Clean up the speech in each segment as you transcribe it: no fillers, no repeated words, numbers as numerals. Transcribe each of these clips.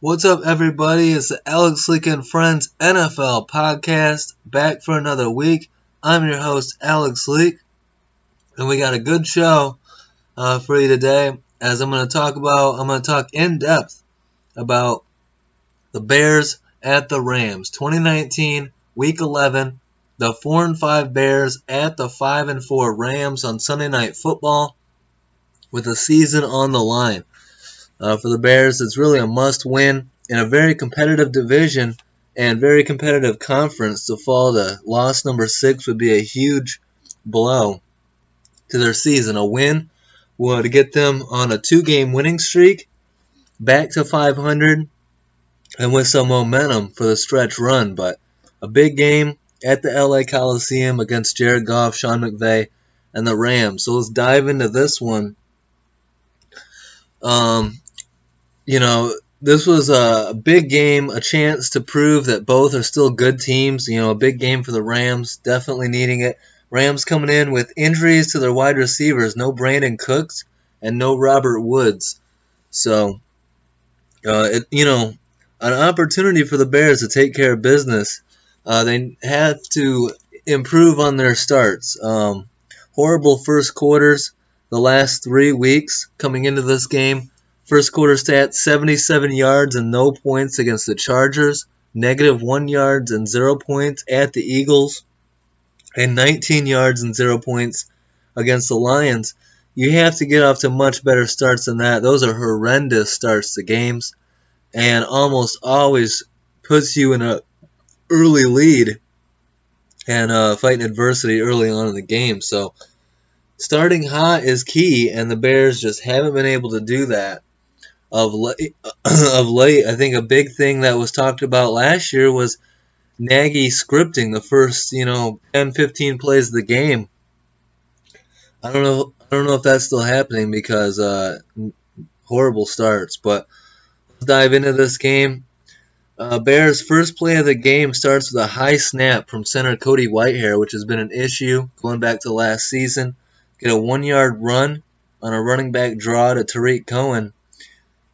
What's up, everybody? It's the Alex Leak and Friends NFL podcast, back for another week. I'm your host, Alex Leak, and we got a good show for you today, as I'm going to talk in depth about the Bears at the Rams, 2019, Week 11, the 4-5 Bears at the 5-4 Rams on Sunday Night Football, with the season on the line. For the Bears, it's really a must-win in a very competitive division and very competitive conference. To fall to loss number 6 would be a huge blow to their season. A win would get them on a 2-game winning streak, back to 500, and with some momentum for the stretch run. But a big game at the LA Coliseum against Jared Goff, Sean McVay, and the Rams. So let's dive into this one. This was a big game, a chance to prove that both are still good teams. A big game for the Rams, definitely needing it. Rams coming in with injuries to their wide receivers, no Brandon Cooks and no Robert Woods. So, an opportunity for the Bears to take care of business. They had to improve on their starts. Horrible first quarters the last 3 weeks coming into this game. First quarter stats, 77 yards and no points against the Chargers, -1 yards and 0 points at the Eagles, and 19 yards and 0 points against the Lions. You have to get off to much better starts than that. Those are horrendous starts to games, and almost always puts you in an early lead and fighting adversity early on in the game. So starting hot is key, and the Bears just haven't been able to do that. Of late, I think a big thing that was talked about last year was Nagy scripting the first, 10, 15 plays of the game. I don't know if that's still happening because horrible starts. But let's dive into this game. Bears' first play of the game starts with a high snap from center Cody Whitehair, which has been an issue going back to last season. Get a 1-yard run on a running back draw to Tariq Cohen.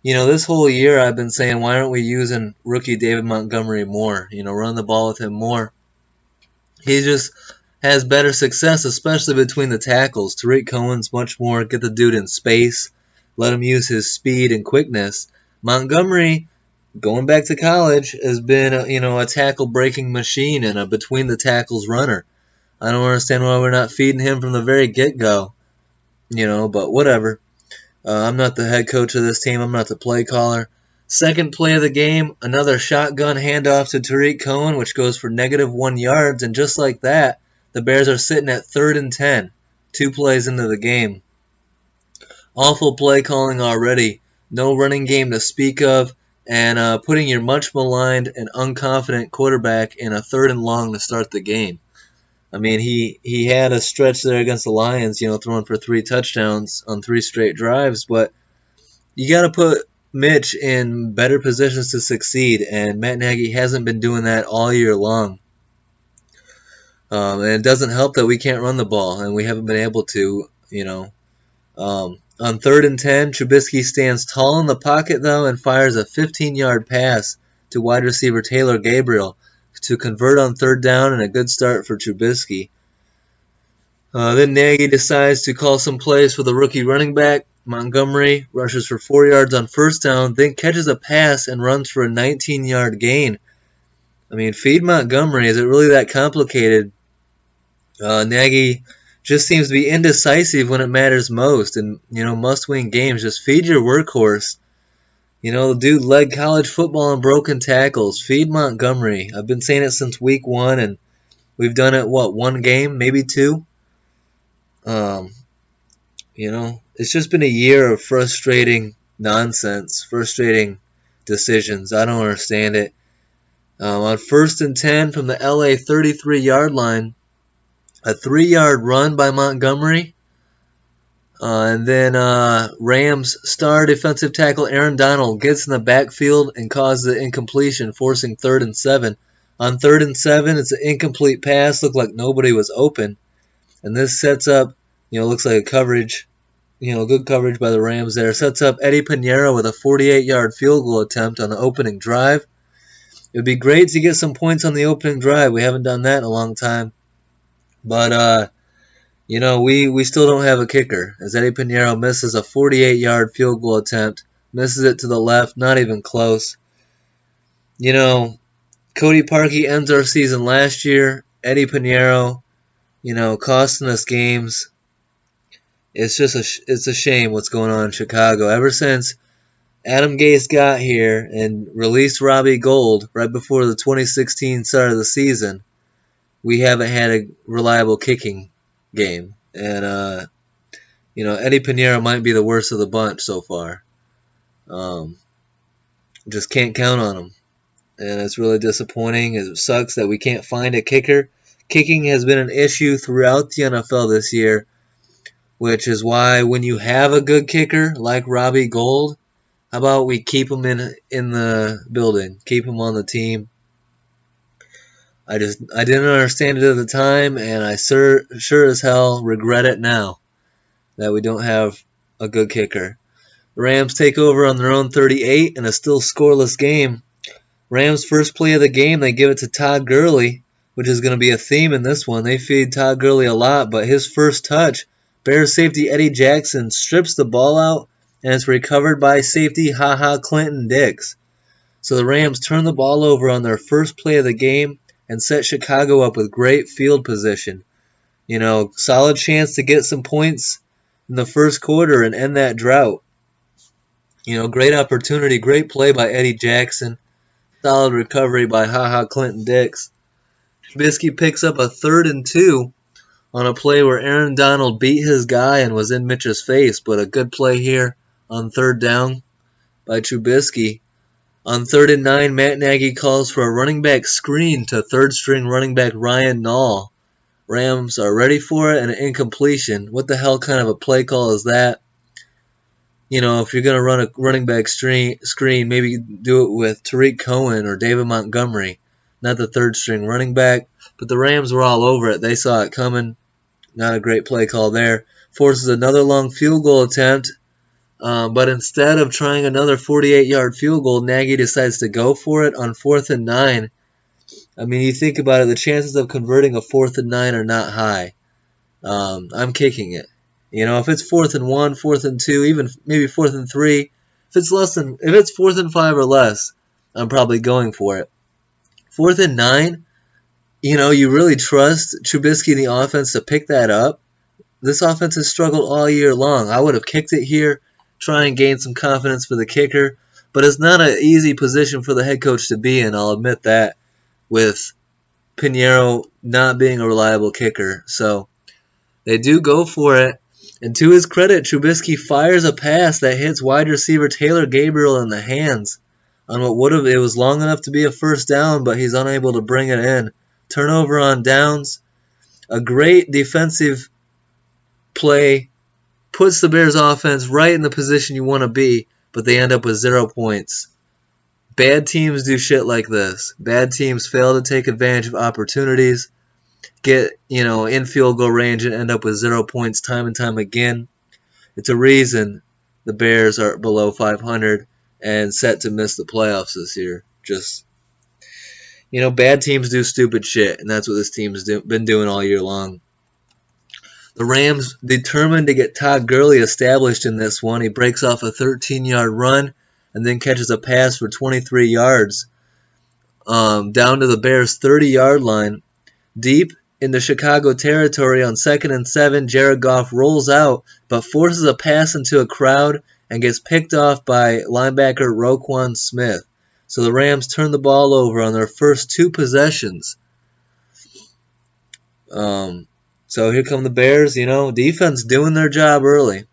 This whole year I've been saying, why aren't we using rookie David Montgomery more? Run the ball with him more. He just has better success, especially between the tackles. Tariq Cohen's much more get the dude in space, let him use his speed and quickness. Montgomery, going back to college, has been a tackle-breaking machine and a between-the-tackles runner. I don't understand why we're not feeding him from the very get-go. But whatever. I'm not the head coach of this team. I'm not the play caller. Second play of the game, another shotgun handoff to Tariq Cohen, which goes for -1 yards. And just like that, the Bears are sitting at 3rd and 10, 2 plays into the game. Awful play calling already. No running game to speak of. And putting your much maligned and unconfident quarterback in a 3rd and long to start the game. I mean, he had a stretch there against the Lions, throwing for 3 touchdowns on 3 straight drives. But you got to put Mitch in better positions to succeed, and Matt Nagy hasn't been doing that all year long. And it doesn't help that we can't run the ball, and we haven't been able to, On 3rd and 10, Trubisky stands tall in the pocket, though, and fires a 15-yard pass to wide receiver Taylor Gabriel to convert on 3rd down, and a good start for Trubisky. Then Nagy decides to call some plays for the rookie running back. Montgomery rushes for 4 yards on 1st down, then catches a pass and runs for a 19-yard gain. I mean, feed Montgomery. Is it really that complicated? Nagy just seems to be indecisive when it matters most. And, must-win games, just feed your workhorse. The dude led college football in broken tackles. Feed Montgomery. I've been saying it since week 1, and we've done it, 1 game, maybe 2? It's just been a year of frustrating nonsense, frustrating decisions. I don't understand it. On 1st and 10 from the LA 33-yard line, a 3-yard run by Montgomery. And then Rams star defensive tackle Aaron Donald gets in the backfield and causes the incompletion, forcing 3rd and 7. On 3rd and 7, it's an incomplete pass. Looked like nobody was open. And this sets up, looks like a coverage good coverage by the Rams there. Sets up Eddy Piñeiro with a 48-yard field goal attempt on the opening drive. It would be great to get some points on the opening drive. We haven't done that in a long time. But, we still don't have a kicker, as Eddy Piñeiro misses a 48-yard field goal attempt, misses it to the left, not even close. Cody Parkey ends our season last year. Eddy Piñeiro, costing us games. It's a shame what's going on in Chicago. Ever since Adam Gase got here and released Robbie Gould right before the 2016 start of the season, we haven't had a reliable kicking game. And, Eddy Piñeiro might be the worst of the bunch so far. Just can't count on him. And it's really disappointing. It sucks that we can't find a kicker. Kicking has been an issue throughout the NFL this year, which is why when you have a good kicker like Robbie Gould, how about we keep him in the building, keep him on the team. I didn't understand it at the time, and I sure as hell regret it now that we don't have a good kicker. The Rams take over on their own 38 in a still scoreless game. Rams' first play of the game, they give it to Todd Gurley, which is going to be a theme in this one. They feed Todd Gurley a lot, but his first touch, Bears safety Eddie Jackson strips the ball out, and it's recovered by safety Clinton Dix. So the Rams turn the ball over on their first play of the game and set Chicago up with great field position. Solid chance to get some points in the first quarter and end that drought. Great opportunity, great play by Eddie Jackson. Solid recovery by Clinton Dix. Trubisky picks up a 3rd and 2 on a play where Aaron Donald beat his guy and was in Mitch's face, but a good play here on 3rd down by Trubisky. On 3rd and 9, Matt Nagy calls for a running back screen to 3rd-string running back Ryan Nall. Rams are ready for it, and an incompletion. What the hell kind of a play call is that? If you're going to run a running back screen, maybe do it with Tariq Cohen or David Montgomery, not the 3rd-string running back. But the Rams were all over it. They saw it coming. Not a great play call there. Forces another long field goal attempt. But instead of trying another 48-yard field goal, Nagy decides to go for it on 4th and 9. I mean, you think about it, the chances of converting a 4th and 9 are not high. I'm kicking it. If it's 4th and 1, 4th and 2, even maybe 4th and 3, if it's 4th and 5 or less, I'm probably going for it. 4th and 9, you really trust Trubisky and the offense to pick that up. This offense has struggled all year long. I would have kicked it here, try and gain some confidence for the kicker, but it's not an easy position for the head coach to be in, I'll admit that, with Piñeiro not being a reliable kicker. So they do go for it. And to his credit, Trubisky fires a pass that hits wide receiver Taylor Gabriel in the hands on what it was long enough to be a 1st down, but he's unable to bring it in. Turnover on downs. A great defensive play puts the Bears offense right in the position you want to be, but they end up with 0 points. Bad teams do shit like this. Bad teams fail to take advantage of opportunities, get, in field goal range and end up with 0 points time and time again. It's a reason the Bears are below 500 and set to miss the playoffs this year. Just, bad teams do stupid shit, and that's what this team's been doing all year long. The Rams determined to get Todd Gurley established in this one. He breaks off a 13-yard run and then catches a pass for 23 yards down to the Bears' 30-yard line. Deep in the Chicago territory on 2nd and 7, Jared Goff rolls out but forces a pass into a crowd and gets picked off by linebacker Roquan Smith. So the Rams turn the ball over on their first 2 possessions. So here come the Bears, defense doing their job early.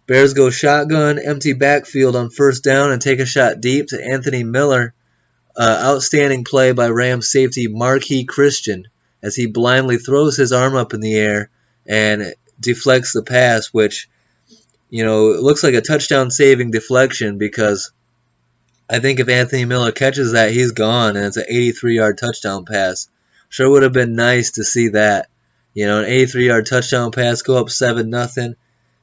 Bears go shotgun, empty backfield on 1st down and take a shot deep to Anthony Miller. Outstanding play by Rams safety Parkey Christian as he blindly throws his arm up in the air and deflects the pass, which, it looks like a touchdown-saving deflection because I think if Anthony Miller catches that, he's gone, and it's an 83-yard touchdown pass. Sure would have been nice to see that. An 83-yard touchdown pass, go up 7-0.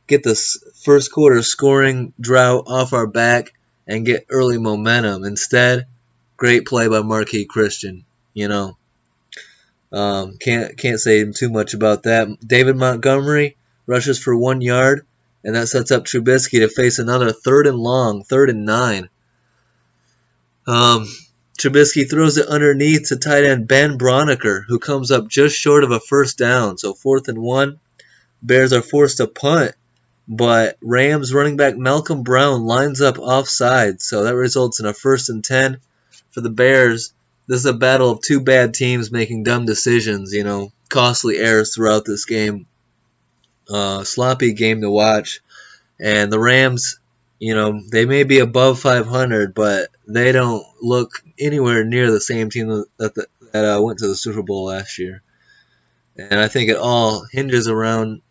get the first quarter scoring drought off our back and get early momentum. Instead, great play by Marquis Christian. Can't say too much about that. David Montgomery rushes for 1 yard, and that sets up Trubisky to face another 3rd and long, 3rd and 9. Trubisky throws it underneath to tight end Ben Broniker, who comes up just short of a first down. So 4th and 1. Bears are forced to punt, but Rams running back Malcolm Brown lines up offside. So that results in a 1st and 10 for the Bears. This is a battle of two bad teams making dumb decisions, costly errors throughout this game. Sloppy game to watch. And the Rams, they may be above 500, but they don't look anywhere near the same team that went to the Super Bowl last year. And I think it all hinges around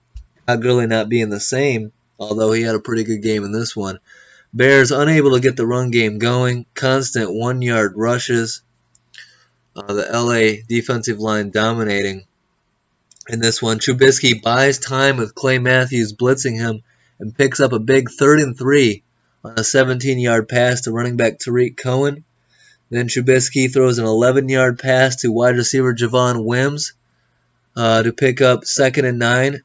Todd Gurley not being the same, although he had a pretty good game in this one. Bears unable to get the run game going, constant 1-yard rushes. The LA defensive line dominating in this one. Trubisky buys time with Clay Matthews blitzing him and picks up a big 3rd and 3 on a 17-yard pass to running back Tariq Cohen. Then Trubisky throws an 11-yard pass to wide receiver Javon Wims to pick up 2nd and 9.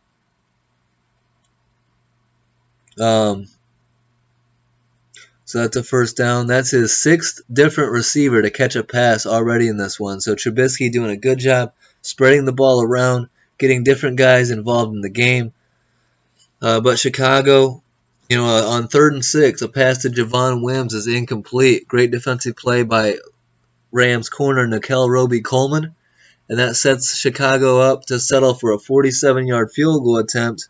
So that's a first down. That's his 6th different receiver to catch a pass already in this one. So Trubisky doing a good job spreading the ball around, getting different guys involved in the game. But Chicago, on 3rd and 6, a pass to Javon Wims is incomplete. Great defensive play by Rams corner Nickel Roby-Coleman. And that sets Chicago up to settle for a 47-yard field goal attempt.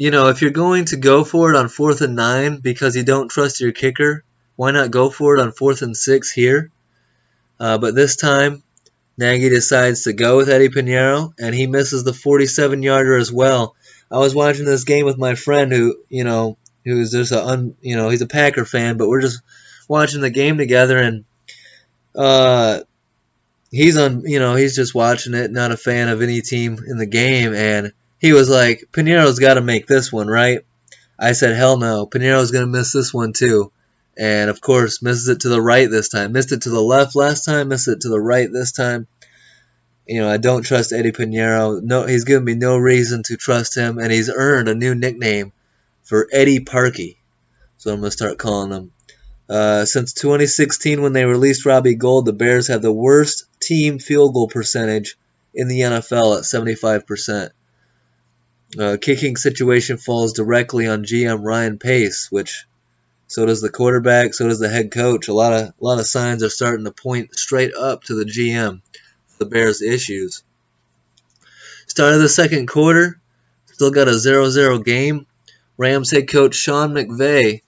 If you're going to go for it on 4th and 9 because you don't trust your kicker, why not go for it on 4th and 6 here? But this time, Nagy decides to go with Eddy Piñeiro, and he misses the 47-yarder as well. I was watching this game with my friend who's just he's a Packer fan, but we're just watching the game together, and he's just watching it, not a fan of any team in the game, and he was like, Piñeiro's got to make this one, right? I said, hell no. Piñeiro's going to miss this one too. And, of course, misses it to the right this time. Missed it to the left last time. Missed it to the right this time. I don't trust Eddy Piñeiro. No, he's given me no reason to trust him. And he's earned a new nickname for Eddy Parkey. So I'm going to start calling him. Since 2016 when they released Robbie Gould, the Bears have the worst team field goal percentage in the NFL at 75%. Kicking situation falls directly on GM Ryan Pace, which so does the quarterback, so does the head coach. A lot of signs are starting to point straight up to the GM, the Bears' issues. Start of the second quarter, still got a 0-0 game. Rams head coach Sean McVay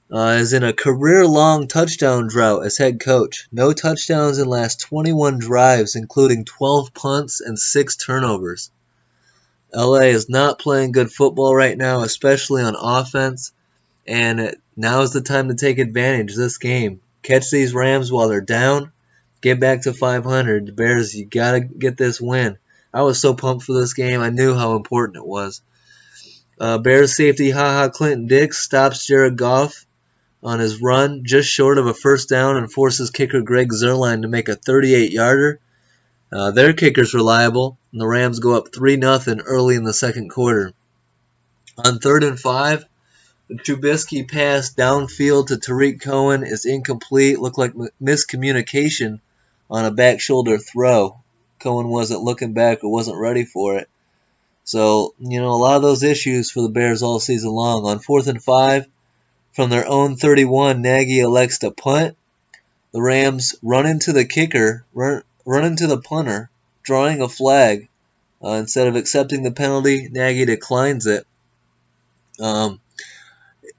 is in a career-long touchdown drought as head coach. No touchdowns in last 21 drives, including 12 punts and 6 turnovers. LA is not playing good football right now, especially on offense, and now is the time to take advantage of this game. Catch these Rams while they're down, get back to 500. The Bears, you got to get this win. I was so pumped for this game. I knew how important it was. Bears safety HaHa Clinton Dix stops Jared Goff on his run just short of a first down and forces kicker Greg Zuerlein to make a 38-yarder. Their kicker's reliable, and the Rams go up 3-0 early in the second quarter. On 3rd and 5, the Trubisky pass downfield to Tariq Cohen is incomplete. Looked like miscommunication on a back shoulder throw. Cohen wasn't looking back or wasn't ready for it. So, a lot of those issues for the Bears all season long. On 4th and 5, from their own 31, Nagy elects to punt. The Rams run into the kicker, run into the punter, drawing a flag. Instead of accepting the penalty, Nagy declines it.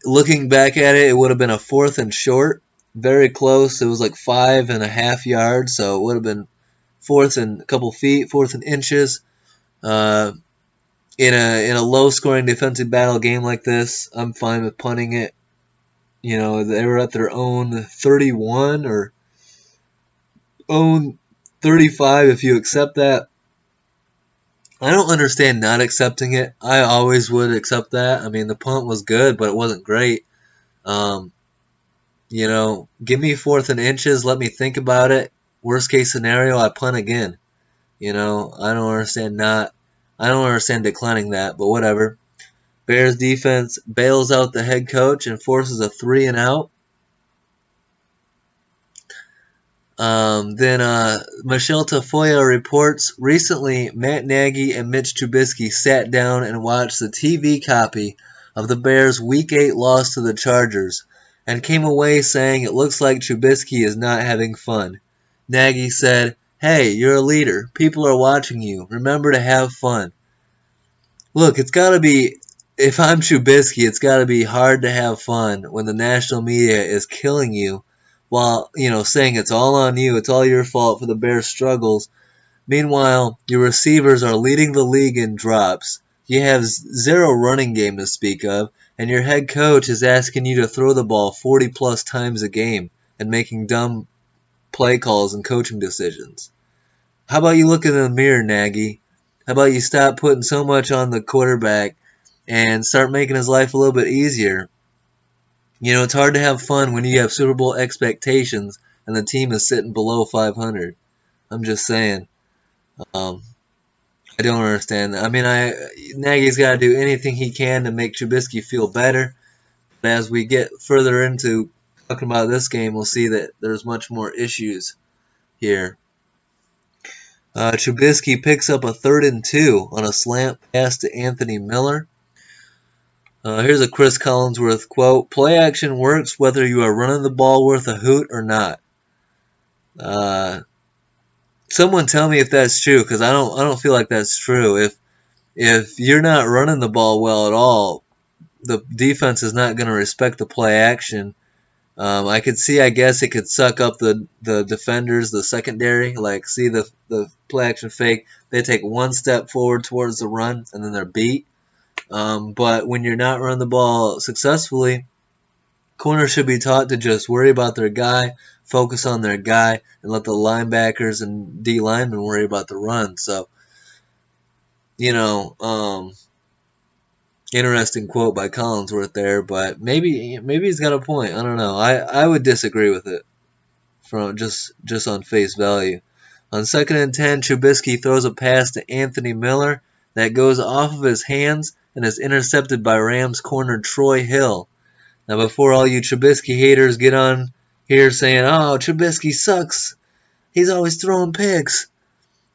Looking back at it, it would have been a 4th and short. Very close. It was like 5.5 yards, so it would have been 4th and a couple feet, 4th and inches. In a low-scoring defensive battle game like this, I'm fine with punting it. They were at their own 31 or own 35 if you accept that. I don't understand not accepting it. I always would accept that. I mean, the punt was good, but it wasn't great. Um, give me 4th and inches. Let me think about it. Worst case scenario, I punt again. I don't understand not. I don't understand declining that, but whatever. Bears defense bails out the head coach and forces a 3-and-out. Then Michelle Tafoya reports recently Matt Nagy and Mitch Trubisky sat down and watched the TV copy of the Bears' Week 8 loss to the Chargers and came away saying it looks like Trubisky is not having fun. Nagy said, "Hey, you're a leader. People are watching you. Remember to have fun." Look, it's got to be, if I'm Trubisky, it's got to be hard to have fun when the national media is killing you while, saying it's all on you, it's all your fault for the Bears' struggles. Meanwhile, your receivers are leading the league in drops. You have zero running game to speak of, and your head coach is asking you to throw the ball 40 plus times a game and making dumb play calls and coaching decisions. How about you look in the mirror, Nagy? How about you stop putting so much on the quarterback and start making his life a little bit easier? It's hard to have fun when you have Super Bowl expectations and the team is sitting below 500. I'm just saying. Um, I don't understand that. I mean, Nagy's got to do anything he can to make Trubisky feel better. But as we get further into talking about this game, we'll see that there's much more issues here. Trubisky picks up a 3rd-and-2 on a slant pass to Anthony Miller. Here's a Chris Collinsworth quote: "Play action works whether you are running the ball worth a hoot or not." Someone tell me if that's true, because I don't feel like that's true. If you're not running the ball well at all, the defense is not going to respect the play action. I could see, I guess it could suck up the defenders, the secondary. Like, see the play action fake, they take one step forward towards the run and then they're beat. But when you're not running the ball successfully, corners should be taught to just worry about their guy, focus on their guy, and let the linebackers and D linemen worry about the run. So, interesting quote by Collinsworth there, but maybe he's got a point. I don't know. I would disagree with it from just on face value. On 2nd-and-10, Trubisky throws a pass to Anthony Miller that goes off of his hands and is intercepted by Rams corner Troy Hill. Now, before all you Trubisky haters get on here saying, "Oh, Trubisky sucks. He's always throwing picks,"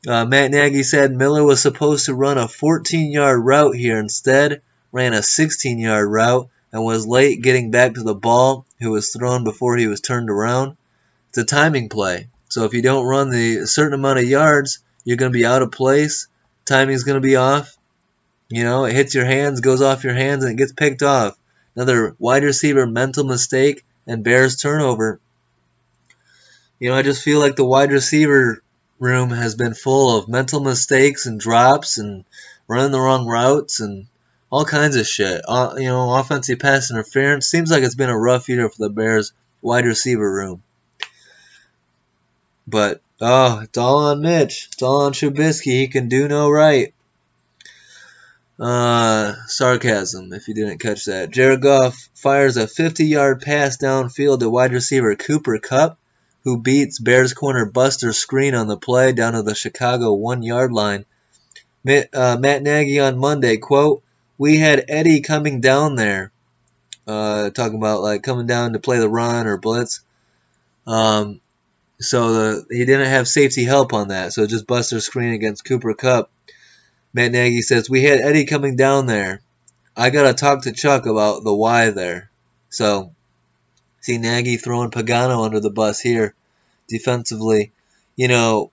Matt Nagy said Miller was supposed to run a 14-yard route here. Instead, ran a 16-yard route and was late getting back to the ball, who was thrown before he was turned around. It's a timing play. So if you don't run the certain amount of yards, you're going to be out of place. Timing's going to be off. It hits your hands, goes off your hands, and it gets picked off. Another wide receiver mental mistake and Bears turnover. I just feel like the wide receiver room has been full of mental mistakes and drops and running the wrong routes and all kinds of shit. Offensive pass interference. Seems like it's been a rough year for the Bears wide receiver room. But, it's all on Mitch. It's all on Trubisky. He can do no right. Sarcasm, if you didn't catch that. Jared Goff fires a 50-yard pass downfield to wide receiver Cooper Kupp, who beats Bears corner Buster Screen on the play down to the Chicago 1-yard line. Matt Nagy on Monday, quote, "We had Eddy coming down there," talking about like coming down to play the run or blitz. So he didn't have safety help on that, so just Buster Screen against Cooper Kupp. Matt Nagy says, "We had Eddy coming down there. I got to talk to Chuck about the why there." So, see Nagy throwing Pagano under the bus here defensively. So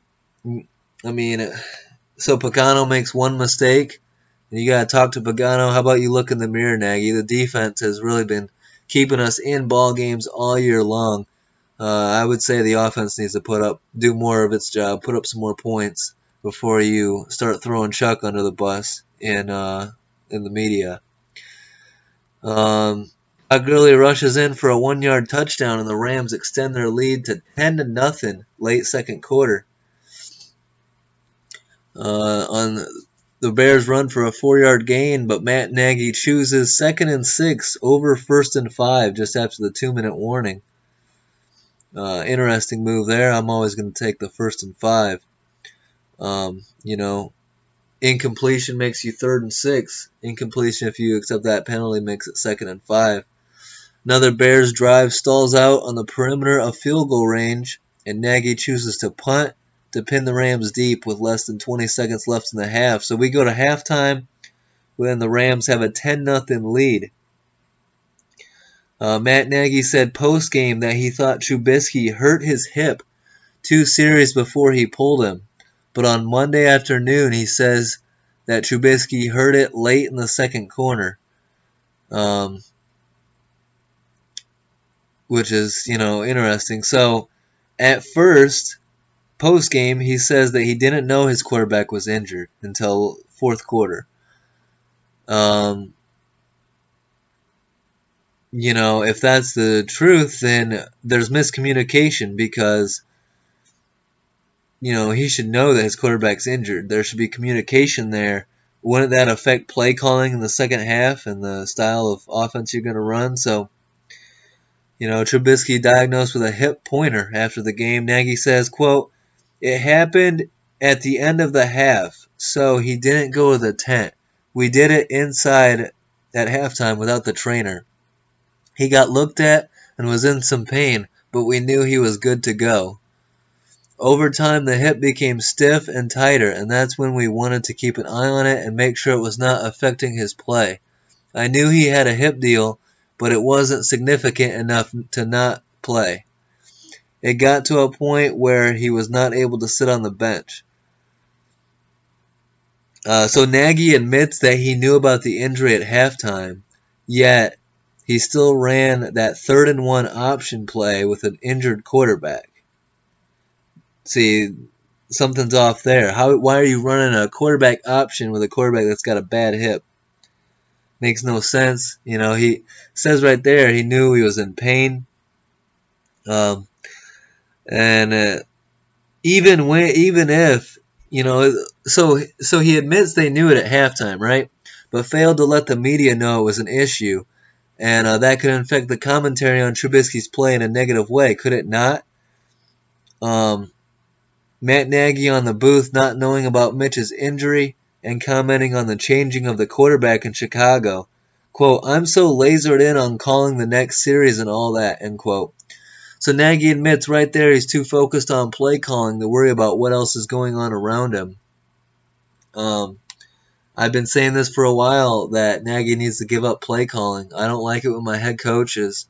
Pagano makes one mistake, and you got to talk to Pagano. How about you look in the mirror, Nagy? The defense has really been keeping us in ball games all year long. I would say the offense needs to do more of its job, put up some more points before you start throwing Chuck under the bus in the media. Gurley rushes in for a 1-yard touchdown, and the Rams extend their lead to 10-0 late second quarter. On The Bears run for a 4-yard gain, but Matt Nagy chooses 2nd and 6 over 1st and 5 just after the 2-minute warning. Interesting move there. I'm always going to take the 1st and 5. Incompletion makes you 3rd and 6. Incompletion, if you accept that penalty, makes it 2nd and 5. Another Bears drive stalls out on the perimeter of field goal range, and Nagy chooses to punt to pin the Rams deep with less than 20 seconds left in the half. So we go to halftime when the Rams have a 10-0 lead. Matt Nagy said post-game that he thought Trubisky hurt his hip 2 series before he pulled him. But on Monday afternoon, he says that Trubisky hurt it late in the second quarter. Which is, interesting. So, at first, post-game, he says that he didn't know his quarterback was injured until fourth quarter. If that's the truth, then there's miscommunication because, he should know that his quarterback's injured. There should be communication there. Wouldn't that affect play calling in the second half and the style of offense you're going to run? So, Trubisky diagnosed with a hip pointer after the game. Nagy says, quote, "It happened at the end of the half, so he didn't go to the tent. We did it inside at halftime without the trainer. He got looked at and was in some pain, but we knew he was good to go. Over time, the hip became stiff and tighter, and that's when we wanted to keep an eye on it and make sure it was not affecting his play. I knew he had a hip deal, but it wasn't significant enough to not play. It got to a point where he was not able to sit on the bench." So Nagy admits that he knew about the injury at halftime, yet he still ran that 3rd and 1 option play with an injured quarterback. See, something's off there. Why are you running a quarterback option with a quarterback that's got a bad hip? Makes no sense. He says right there he knew he was in pain. Even if, so he admits they knew it at halftime, right? But failed to let the media know it was an issue. And that could affect the commentary on Trubisky's play in a negative way, could it not? Matt Nagy on the booth not knowing about Mitch's injury and commenting on the changing of the quarterback in Chicago. Quote, "I'm so lasered in on calling the next series and all that," end quote. So Nagy admits right there he's too focused on play calling to worry about what else is going on around him. I've been saying this for a while that Nagy needs to give up play calling. I don't like it when my head coach is,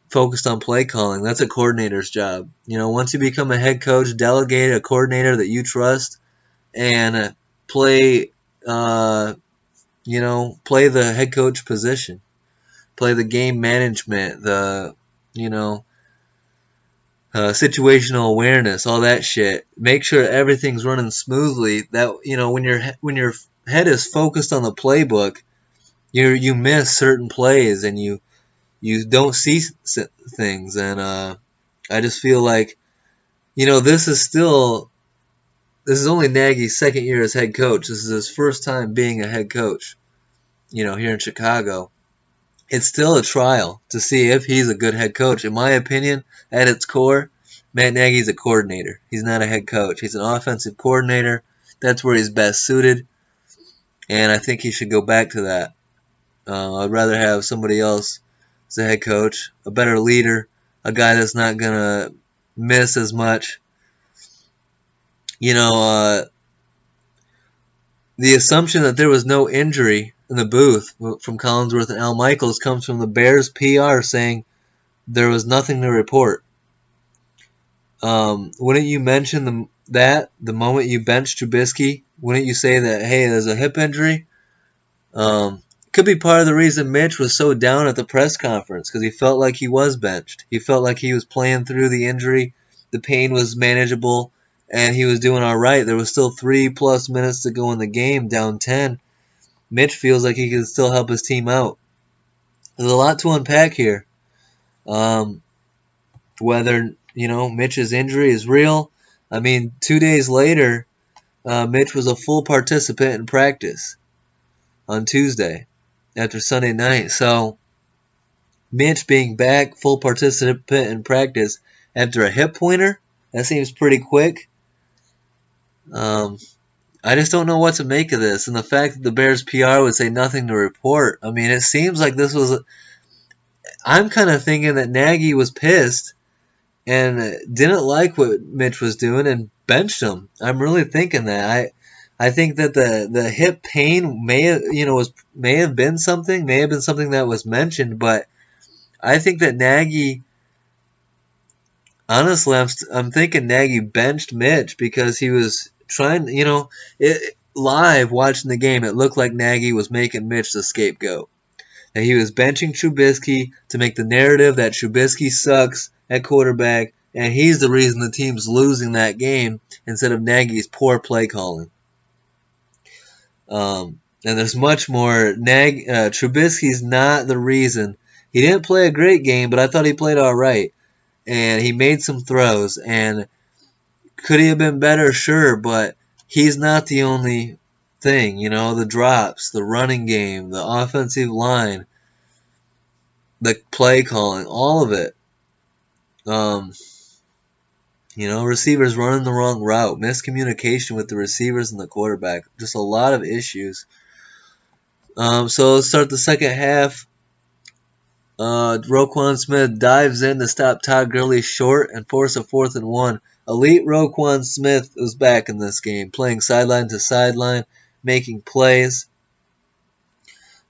focused on play calling. That's a coordinator's job. Once you become a head coach, delegate a coordinator that you trust and play the head coach position. Play the game management, the, situational awareness, all that shit. Make sure everything's running smoothly. That, when your head is focused on the playbook, you miss certain plays and you don't see things. And I just feel like, this is only Nagy's second year as head coach. This is his first time being a head coach, here in Chicago. It's still a trial to see if he's a good head coach. In my opinion, at its core, Matt Nagy's a coordinator. He's not a head coach. He's an offensive coordinator. That's where he's best suited. And I think he should go back to that. I'd rather have somebody else as a head coach, a better leader, a guy that's not going to miss as much. The assumption that there was no injury in the booth from Collinsworth and Al Michaels comes from the Bears PR saying there was nothing to report. Wouldn't you mention the moment you benched Trubisky? Wouldn't you say that, hey, there's a hip injury? Could be part of the reason Mitch was so down at the press conference, because he felt like he was benched. He felt like he was playing through the injury. The pain was manageable, and he was doing all right. There was still 3+ minutes to go in the game, down 10. Mitch feels like he can still help his team out. There's a lot to unpack here. Whether, Mitch's injury is real. I mean, 2 days later, Mitch was a full participant in practice on Tuesday after Sunday night. So Mitch being back, full participant in practice after a hip pointer, that seems pretty quick. I just don't know what to make of this. And the fact that the Bears PR would say nothing to report. I mean, it seems like this was... I'm kind of thinking that Nagy was pissed and didn't like what Mitch was doing and benched him. I'm really thinking that. I think that the hip pain may have been something that was mentioned, but I think that Nagy, honestly, I'm thinking Nagy benched Mitch because he was trying, live watching the game, it looked like Nagy was making Mitch the scapegoat. And he was benching Trubisky to make the narrative that Trubisky sucks at quarterback, and he's the reason the team's losing that game instead of Nagy's poor play calling. And there's much more. Trubisky's not the reason. He didn't play a great game, but I thought he played all right. And he made some throws. And could he have been better? Sure, but he's not the only thing. The drops, the running game, the offensive line, the play calling, all of it. Receivers running the wrong route, miscommunication with the receivers and the quarterback, just a lot of issues. So let's start the second half. Roquan Smith dives in to stop Todd Gurley short and force a 4th and 1. Elite Roquan Smith was back in this game, playing sideline to sideline, making plays.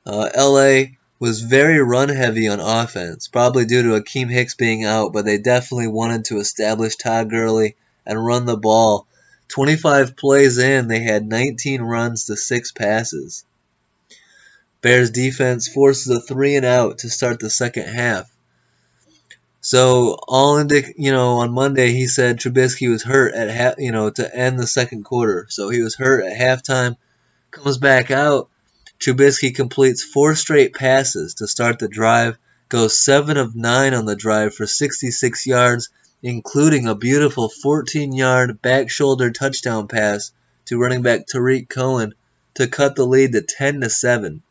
LA was very run-heavy on offense, probably due to Akeem Hicks being out, but they definitely wanted to establish Todd Gurley and run the ball. 25 plays in, they had 19 runs to 6 passes. Bears defense forces a 3-and-out to start the second half. So on Monday he said Trubisky was hurt at to end the second quarter. So he was hurt at halftime, comes back out. Trubisky completes 4 straight passes to start the drive, goes 7 of 9 on the drive for 66 yards, including a beautiful 14-yard back shoulder touchdown pass to running back Tariq Cohen to cut the lead to 10-7.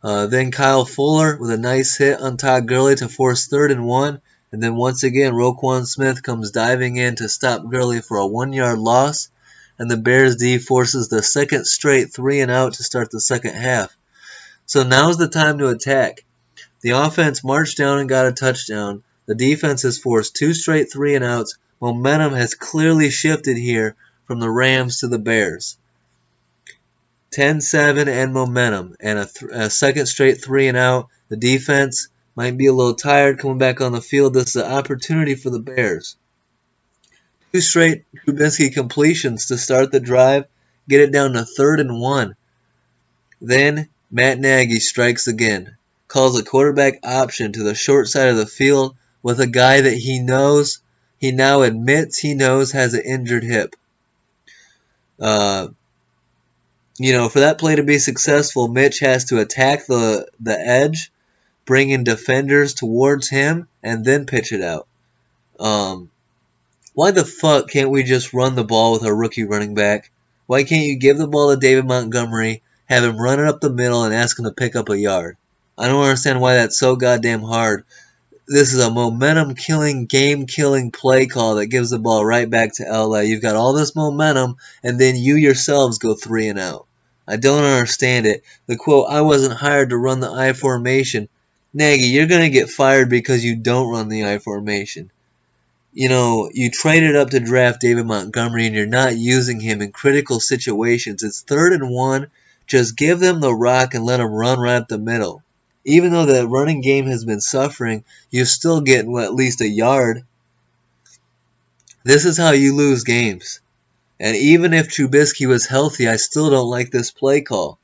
Then Kyle Fuller with a nice hit on Todd Gurley to force 3rd and 1, and then once again Roquan Smith comes diving in to stop Gurley for a 1-yard loss. And the Bears D forces the second straight 3-and-out to start the second half. So now's the time to attack. The offense marched down and got a touchdown. The defense has forced 2 straight 3-and-outs. Momentum has clearly shifted here from the Rams to the Bears. 10-7 and momentum, and a second straight 3-and-out. The defense might be a little tired coming back on the field. This is an opportunity for the Bears. 2 straight Trubisky completions to start the drive, get it down to 3rd and 1. Then Matt Nagy strikes again, calls a quarterback option to the short side of the field with a guy that he now admits he knows has an injured hip. For that play to be successful, Mitch has to attack the edge, bring in defenders towards him, and then pitch it out. Why the fuck can't we just run the ball with our rookie running back? Why can't you give the ball to David Montgomery, have him run it up the middle, and ask him to pick up a yard? I don't understand why that's so goddamn hard. This is a momentum-killing, game-killing play call that gives the ball right back to LA. You've got all this momentum, and then you yourselves go 3-and-out. I don't understand it. The quote, "I wasn't hired to run the I formation." Nagy, you're going to get fired because you don't run the I formation. You traded up to draft David Montgomery and you're not using him in critical situations. It's 3rd and 1. Just give them the rock and let them run right up the middle. Even though the running game has been suffering, you're still getting at least a yard. This is how you lose games. And even if Trubisky was healthy, I still don't like this play call.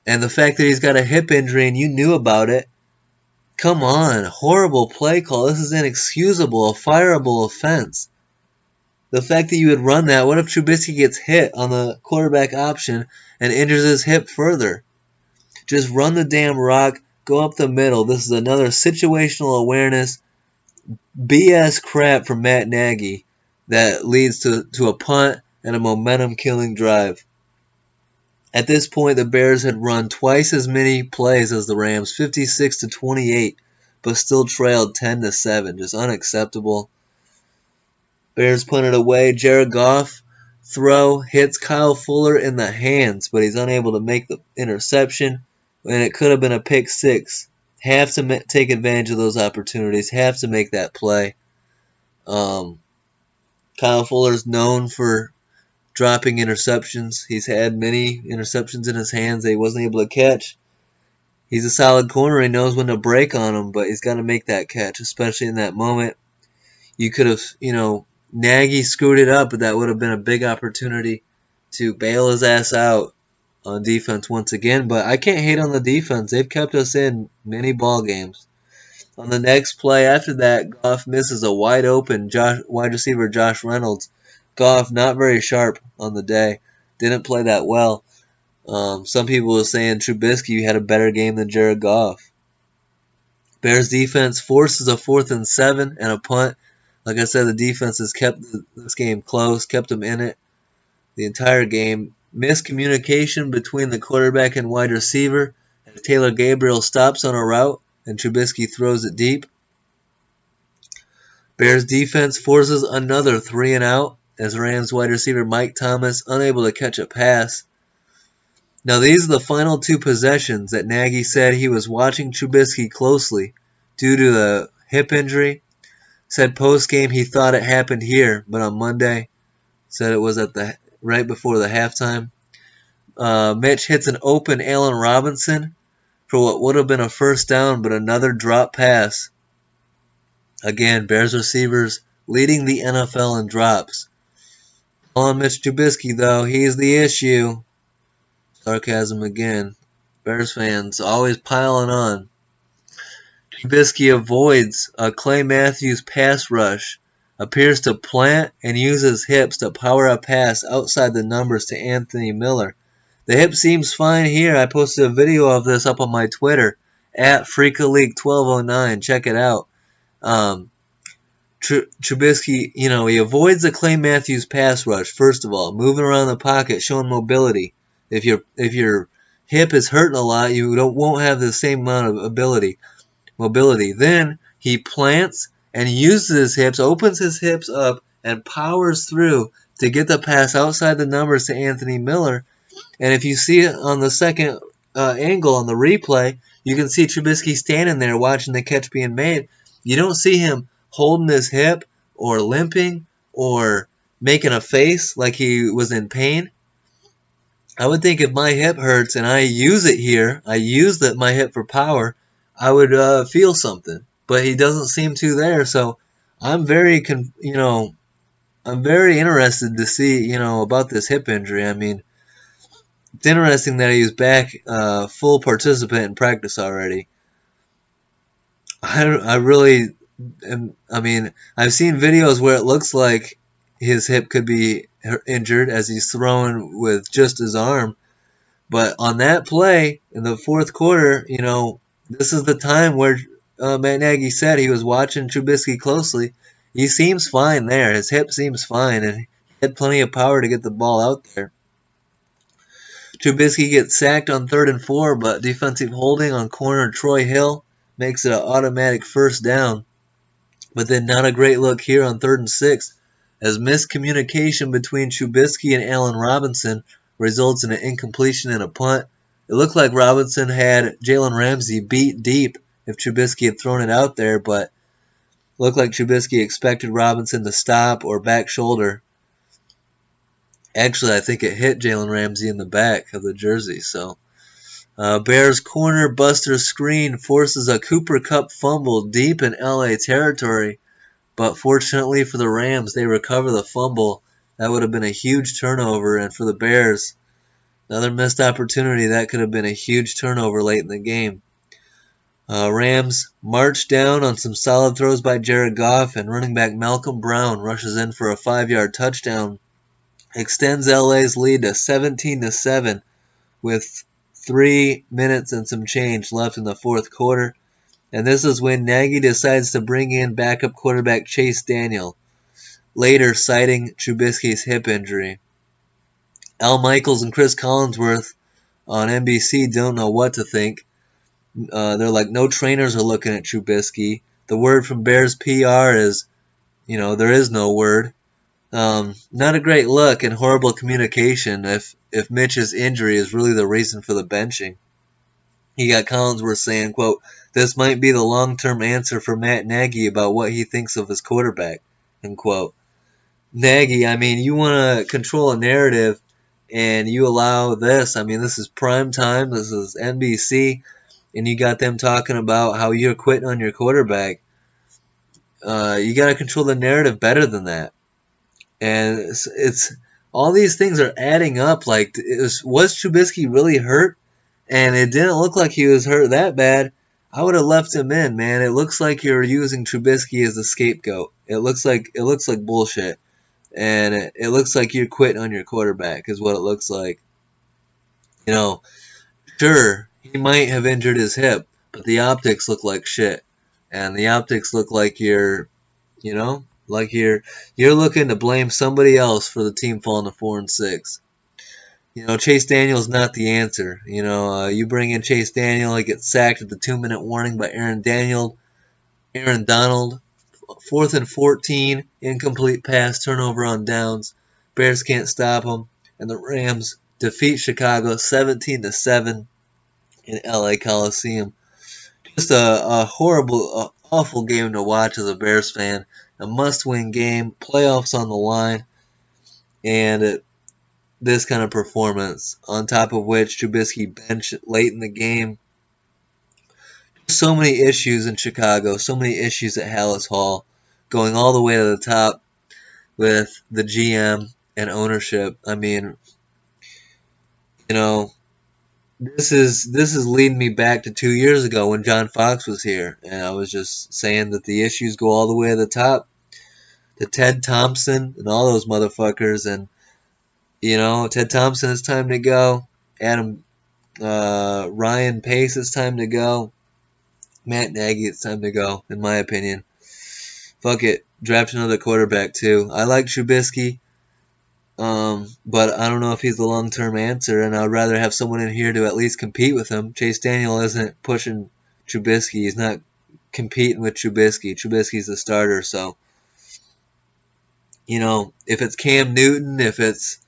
And the fact that he's got a hip injury and you knew about it, come on, horrible play call. This is inexcusable, a fireable offense. The fact that you would run that, what if Trubisky gets hit on the quarterback option and injures his hip further? Just run the damn rock, go up the middle. This is another situational awareness BS crap from Matt Nagy that leads to a punt and a momentum-killing drive. At this point, the Bears had run twice as many plays as the Rams, 56-28, but still trailed 10-7. Just unacceptable. Bears punted away. Jared Goff throw hits Kyle Fuller in the hands, but he's unable to make the interception, and it could have been a pick six. Have to take advantage of those opportunities. Have to make that play. Kyle Fuller's known for dropping interceptions. He's had many interceptions in his hands that he wasn't able to catch. He's a solid corner. He knows when to break on him, but he's got to make that catch, especially in that moment. You could have, Nagy screwed it up, but that would have been a big opportunity to bail his ass out on defense once again. But I can't hate on the defense. They've kept us in many ball games. On the next play after that, Goff misses a wide open wide receiver Josh Reynolds. Goff not very sharp on the day. Didn't play that well. Some people were saying Trubisky had a better game than Jared Goff. Bears defense forces a 4th and 7 and a punt. Like I said, the defense has kept this game close, kept them in it the entire game. Miscommunication between the quarterback and wide receiver as Taylor Gabriel stops on a route and Trubisky throws it deep. Bears defense forces another 3 and out as Rams wide receiver Mike Thomas unable to catch a pass. Now these are the final 2 possessions that Nagy said he was watching Trubisky closely due to the hip injury. Said post-game he thought it happened here, but on Monday said it was right before the halftime. Mitch hits an open Allen Robinson for what would have been a first down, but another drop pass. Again, Bears receivers leading the NFL in drops. On Mitch Trubisky, though, he's the issue. Sarcasm again. Bears fans always piling on. Trubisky avoids a Clay Matthews pass rush, appears to plant and uses hips to power a pass outside the numbers to Anthony Miller. The hip seems fine here. I posted a video of this up on my Twitter, at FreakaLeague1209. Check it out. Trubisky, he avoids the Clay Matthews pass rush, first of all, moving around the pocket, showing mobility. If your hip is hurting a lot, you won't have the same amount of mobility. Then he plants and uses his hips, opens his hips up, and powers through to get the pass outside the numbers to Anthony Miller. And if you see it on the second angle on the replay, you can see Trubisky standing there watching the catch being made. You don't see him holding his hip or limping or making a face like he was in pain. I would think if my hip hurts and I use it here, I use my hip for power, I would feel something. But he doesn't seem to there, so I'm very interested to see, about this hip injury. I mean, it's interesting that he's back, full participant in practice already. I've seen videos where it looks like his hip could be injured as he's throwing with just his arm. But on that play in the fourth quarter, this is the time where Matt Nagy said he was watching Trubisky closely. He seems fine there. His hip seems fine, and he had plenty of power to get the ball out there. Trubisky gets sacked on 3rd and 4, but defensive holding on corner Troy Hill makes it an automatic first down. But then not a great look here on 3rd and 6, as miscommunication between Trubisky and Allen Robinson results in an incompletion and a punt. It looked like Robinson had Jalen Ramsey beat deep if Trubisky had thrown it out there, but looked like Trubisky expected Robinson to stop or back shoulder. Actually, I think it hit Jalen Ramsey in the back of the jersey. So, Bears corner Buster Screen forces a Cooper Kupp fumble deep in LA territory, but fortunately for the Rams, they recover the fumble. That would have been a huge turnover, and for the Bears, another missed opportunity. That could have been a huge turnover late in the game. Rams march down on some solid throws by Jared Goff, and running back Malcolm Brown rushes in for a 5-yard touchdown. Extends LA's lead to 17-7 with 3 minutes and some change left in the fourth quarter. And this is when Nagy decides to bring in backup quarterback Chase Daniel, later citing Trubisky's hip injury. Al Michaels and Chris Collinsworth on NBC don't know what to think. They're like, no trainers are looking at Trubisky. The word from Bears PR is, there is no word. Not a great look and horrible communication if Mitch's injury is really the reason for the benching. You got Collinsworth saying, quote, this might be the long-term answer for Matt Nagy about what he thinks of his quarterback, end quote. Nagy, I mean, you want to control a narrative and you allow this. I mean, this is prime time. This is NBC. And you got them talking about how you're quitting on your quarterback. You got to control the narrative better than that. And it's all these things are adding up. Like, was Trubisky really hurt? And it didn't look like he was hurt that bad. I would have left him in, man. It looks like you're using Trubisky as a scapegoat. It looks like bullshit. And it looks like you're quitting on your quarterback is what it looks like. Sure, he might have injured his hip, but the optics look like shit. And the optics look like you're looking to blame somebody else for the team falling to 4-6. Chase Daniel's not the answer. You bring in Chase Daniel, he gets sacked at the 2-minute warning by Aaron Donald. 4th and 14, incomplete pass, turnover on downs. Bears can't stop him, and the Rams defeat Chicago 17-7 in LA Coliseum. Just a horrible, awful game to watch as a Bears fan. A must-win game, playoffs on the line, and this kind of performance, on top of which Trubisky benched late in the game. So many issues in Chicago, so many issues at Hallis Hall, going all the way to the top with the GM and ownership. I mean, this is leading me back to 2 years ago when John Fox was here, and I was just saying that the issues go all the way to the top, to Ted Thompson and all those motherfuckers, and Ted Thompson, it's time to go. Ryan Pace, it's time to go. Matt Nagy, it's time to go, in my opinion. Fuck it. Draft another quarterback, too. I like Trubisky, but I don't know if he's the long-term answer, and I'd rather have someone in here to at least compete with him. Chase Daniel isn't pushing Trubisky. He's not competing with Trubisky. Trubisky's the starter, so, if it's Cam Newton, if it's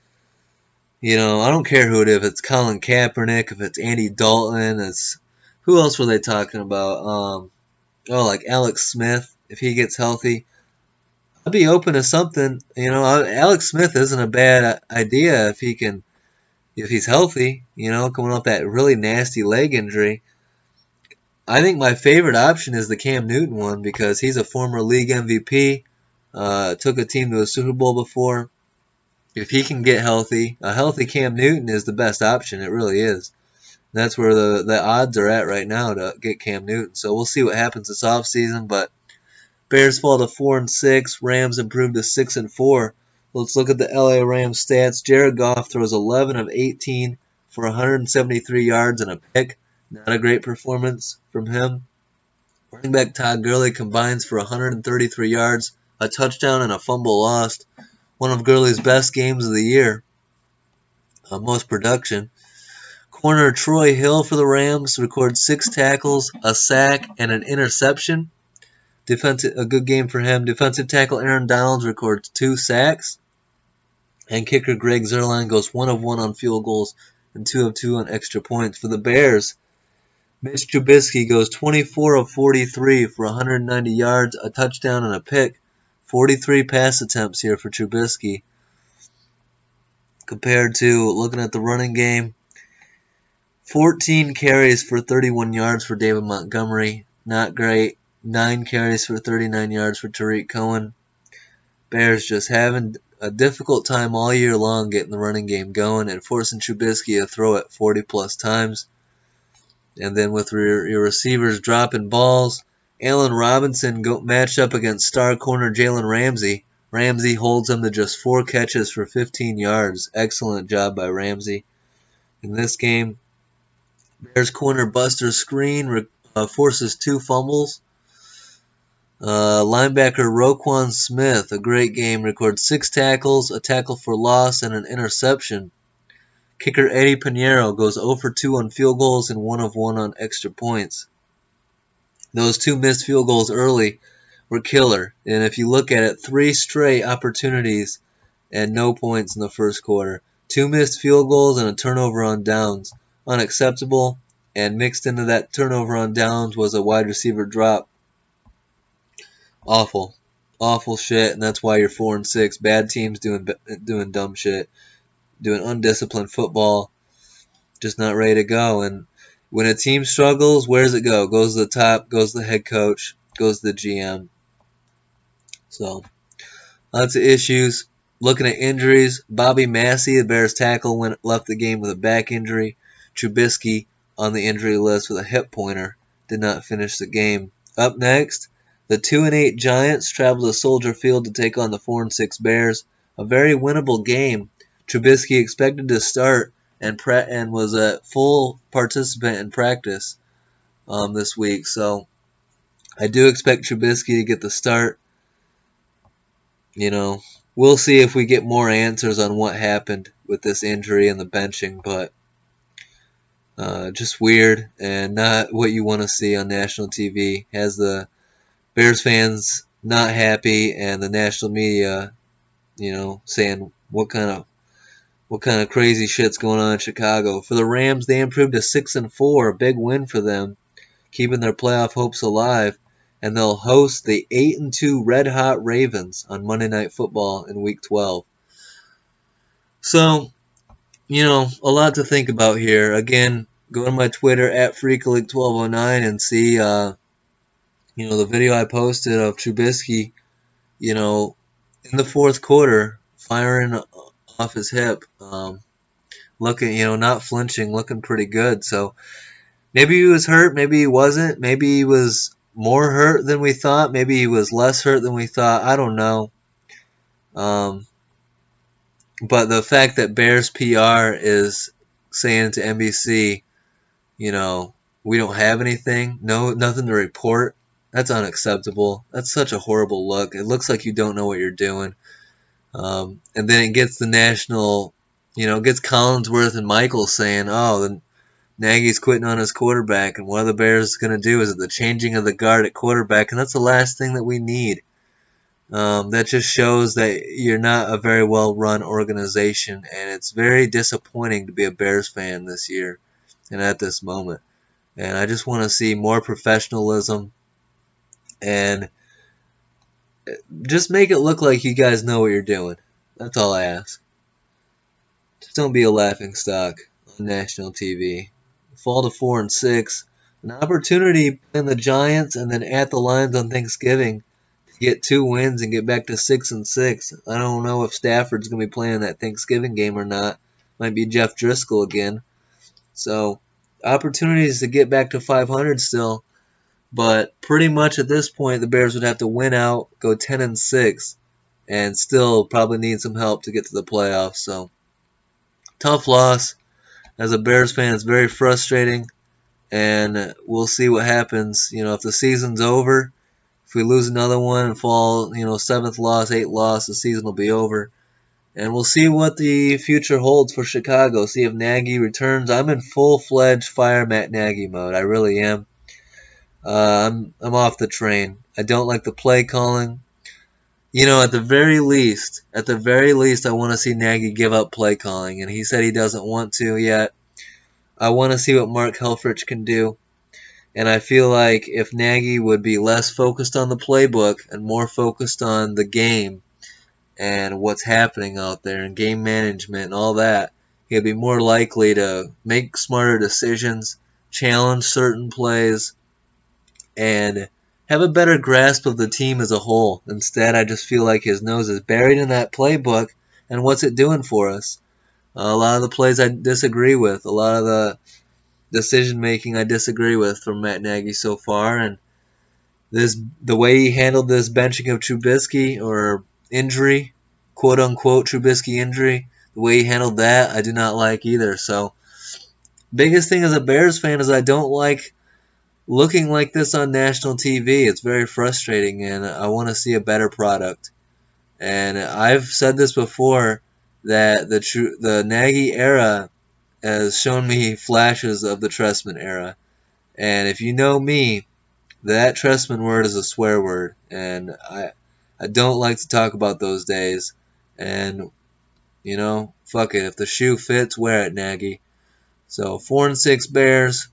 I don't care who it is. If it's Colin Kaepernick, if it's Andy Dalton, who else were they talking about? Like Alex Smith. If he gets healthy, I'd be open to something. Alex Smith isn't a bad idea if he's healthy. Coming off that really nasty leg injury. I think my favorite option is the Cam Newton one because he's a former league MVP. Took a team to a Super Bowl before. If he can get healthy, a healthy Cam Newton is the best option. It really is. That's where the odds are at right now to get Cam Newton. So we'll see what happens this offseason. But Bears fall to 4-6. Rams improve to 6-4. Let's look at the LA Rams stats. Jared Goff throws 11 of 18 for 173 yards and a pick. Not a great performance from him. Running back Todd Gurley combines for 133 yards, a touchdown, and a fumble lost. One of Gurley's best games of the year. Most production. Corner Troy Hill for the Rams records 6 tackles, a sack, and an interception. A good game for him. Defensive tackle Aaron Donald records 2 sacks. And kicker Greg Zuerlein goes 1 of 1 on field goals and 2 of 2 on extra points. For the Bears, Mitch Trubisky goes 24 of 43 for 190 yards, a touchdown, and a pick. 43 pass attempts here for Trubisky. Compared to looking at the running game, 14 carries for 31 yards for David Montgomery. Not great. 9 carries for 39 yards for Tariq Cohen. Bears just having a difficult time all year long getting the running game going and forcing Trubisky to throw it 40-plus times. And then with your receivers dropping balls, Allen Robinson matched up against star corner Jalen Ramsey. Ramsey holds him to just 4 catches for 15 yards. Excellent job by Ramsey. In this game, Bears corner Buster Screen forces 2 fumbles. Linebacker Roquan Smith, a great game, records 6 tackles, a tackle for loss, and an interception. Kicker Eddy goes 0 for 2 on field goals and 1 of 1 on extra points. Those 2 missed field goals early were killer. And if you look at it, 3 straight opportunities and no points in the first quarter. 2 missed field goals and a turnover on downs. Unacceptable. And mixed into that turnover on downs was a wide receiver drop. Awful. Awful shit, and that's why you're 4-6. Bad teams doing dumb shit. Doing undisciplined football. Just not ready to go. And when a team struggles, where does it go? Goes to the top, goes to the head coach, goes to the GM. So, lots of issues. Looking at injuries, Bobby Massey, the Bears tackle, left the game with a back injury. Trubisky on the injury list with a hip pointer. Did not finish the game. Up next, the 2-8 Giants travel to Soldier Field to take on the 4-6 Bears. A very winnable game. Trubisky expected to start and was a full participant in practice this week. So I do expect Trubisky to get the start. We'll see if we get more answers on what happened with this injury and the benching, but just weird and not what you want to see on national TV. Has the Bears fans not happy and the national media, saying what kind of crazy shit's going on in Chicago. For the Rams, they improved to 6-4, a big win for them, keeping their playoff hopes alive. And they'll host the 8-2 Red Hot Ravens on Monday Night Football in Week 12. So, a lot to think about here. Again, go to my Twitter at FreakLeague1209 and see, the video I posted of Trubisky, in the fourth quarter, firing off his hip, looking, not flinching, looking pretty good. So maybe he was hurt, maybe he wasn't, maybe he was more hurt than we thought, maybe he was less hurt than we thought. I don't know. But the fact that Bears PR is saying to NBC, we don't have anything, nothing to report, that's unacceptable. That's such a horrible look. It looks like you don't know what you're doing. And then it gets the national, gets Collinsworth and Michael saying, then Nagy's quitting on his quarterback, and what are the Bears going to do? Is it the changing of the guard at quarterback? And that's the last thing that we need. That just shows that you're not a very well-run organization, and it's very disappointing to be a Bears fan this year and at this moment. And I just want to see more professionalism and just make it look like you guys know what you're doing. That's all I ask. Just don't be a laughingstock on national TV. Fall to 4-6. An opportunity in the Giants and then at the Lions on Thanksgiving to get 2 wins and get back to 6-6. I don't know if Stafford's going to be playing that Thanksgiving game or not. Might be Jeff Driscoll again. So, opportunities to get back to 500 still. But pretty much at this point, the Bears would have to win out, go 10-6, and still probably need some help to get to the playoffs. So, tough loss. As a Bears fan, it's very frustrating, and we'll see what happens. If the season's over, if we lose another one and fall, 7th loss, 8th loss, the season will be over. And we'll see what the future holds for Chicago. See if Nagy returns. I'm in full-fledged fire Matt Nagy mode. I really am. I'm off the train. I don't like the play calling. At the very least, I want to see Nagy give up play calling, and he said he doesn't want to yet. I want to see what Mark Helfrich can do, and I feel like if Nagy would be less focused on the playbook and more focused on the game and what's happening out there and game management and all that, he'd be more likely to make smarter decisions, challenge certain plays, and have a better grasp of the team as a whole. Instead, I just feel like his nose is buried in that playbook, and what's it doing for us? A lot of the plays I disagree with. A lot of the decision-making I disagree with from Matt Nagy so far, and the way he handled this benching of Trubisky, or injury, quote-unquote Trubisky injury, the way he handled that, I do not like either. So, biggest thing as a Bears fan is I don't like looking like this on national TV. It's very frustrating, and I want to see a better product. And I've said this before, that the Nagy era has shown me flashes of the Trestman era. And if you know me, that Trestman word is a swear word. And I don't like to talk about those days. And, fuck it. If the shoe fits, wear it, Nagy. So 4-6 Bears.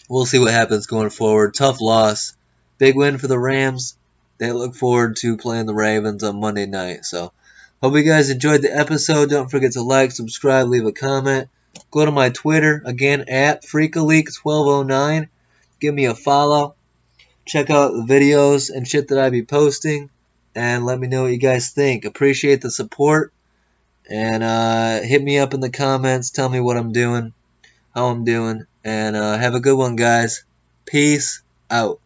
We'll see what happens going forward. Tough loss. Big win for the Rams. They look forward to playing the Ravens on Monday night. So hope you guys enjoyed the episode. Don't forget to like, subscribe, leave a comment. Go to my Twitter, again, at Freakaleak1209. Give me a follow. Check out the videos and shit that I be posting. And let me know what you guys think. Appreciate the support. And hit me up in the comments. Tell me what I'm doing, how I'm doing. And have a good one, guys. Peace out.